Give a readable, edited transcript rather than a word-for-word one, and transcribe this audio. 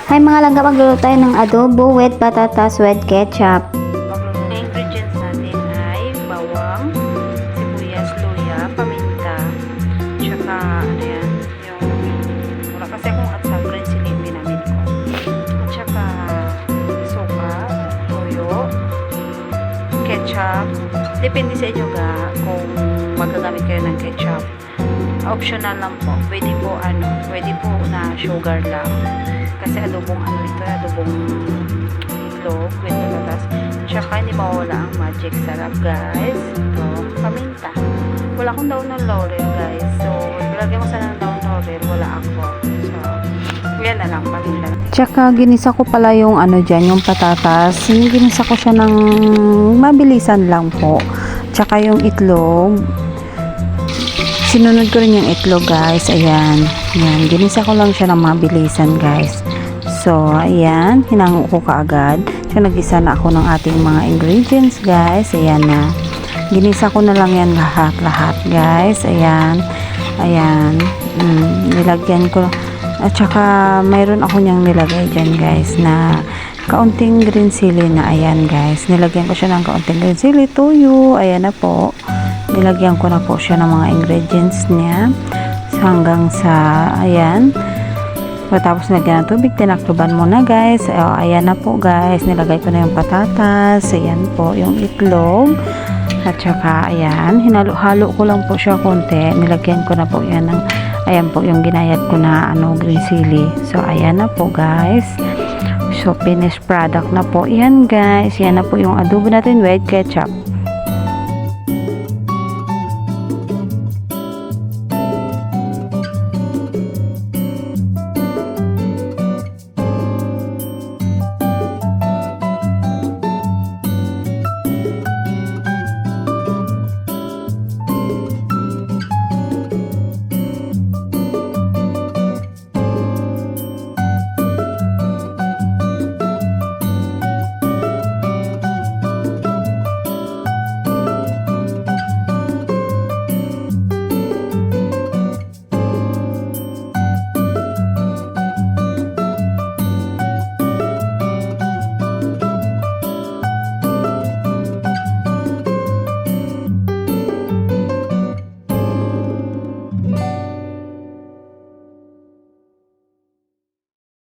Hi mga langga, magluluto tayo ng adobo with patatas with ketchup. Ang ingredients natin ay bawang, sibuyas, luya, paminta, tsaka ano yan, yung wala kasi akong at sa green chili ginamit ko. At tsaka suka, toyo, ketchup. Depende sa inyo ga kung magagamit kayo ng ketchup. Optional lang po. Pwede po na sugar lang. Kasi adobong ito, adobong itlog with patatas. Tsaka hindi mawala ang magic sarap, guys. Ito, paminta. Wala akong daon ng laurel, guys. So, ilagay mo sana ng daon ng laurel, wala ako. So, yan na lang, paminta. Tsaka ginisa ko pala yung yung patatas. Ginisa ko siya ng mabilisan lang po. Tsaka yung itlog. Sinunod ko rin yung itlog, guys. Ayan. Ayan. Ginisa ko lang siya ng mabilisan, guys. So, ayan. Hinango ko kaagad. So, nag-isa na ako ng ating mga ingredients, guys. Ayan na. Ginisa ko na lang yan lahat, guys. Ayan. Ayan. Nilagyan ko. At saka, mayroon ako niyang nilagay dyan, guys, na kaunting green chili na. Ayan, guys. Nilagyan ko siya ng kaunting green chili, tuyo. Ayan na po. Nilagyan ko na po siya ng mga ingredients niya hanggang sa ayan. Tapos nilagyan ng tubig, tinakluban mo na, guys. Ayan na po, guys. Nilagay ko na yung patatas. Ayan po yung itlog. At saka ayan, hinalo-halo ko lang po siya konti. Nilagyan ko na po yan ng ayan po yung ginayat ko na green chili. So ayan na po, guys. So finished product na po yan, guys. Yan na po yung adobo natin with ketchup.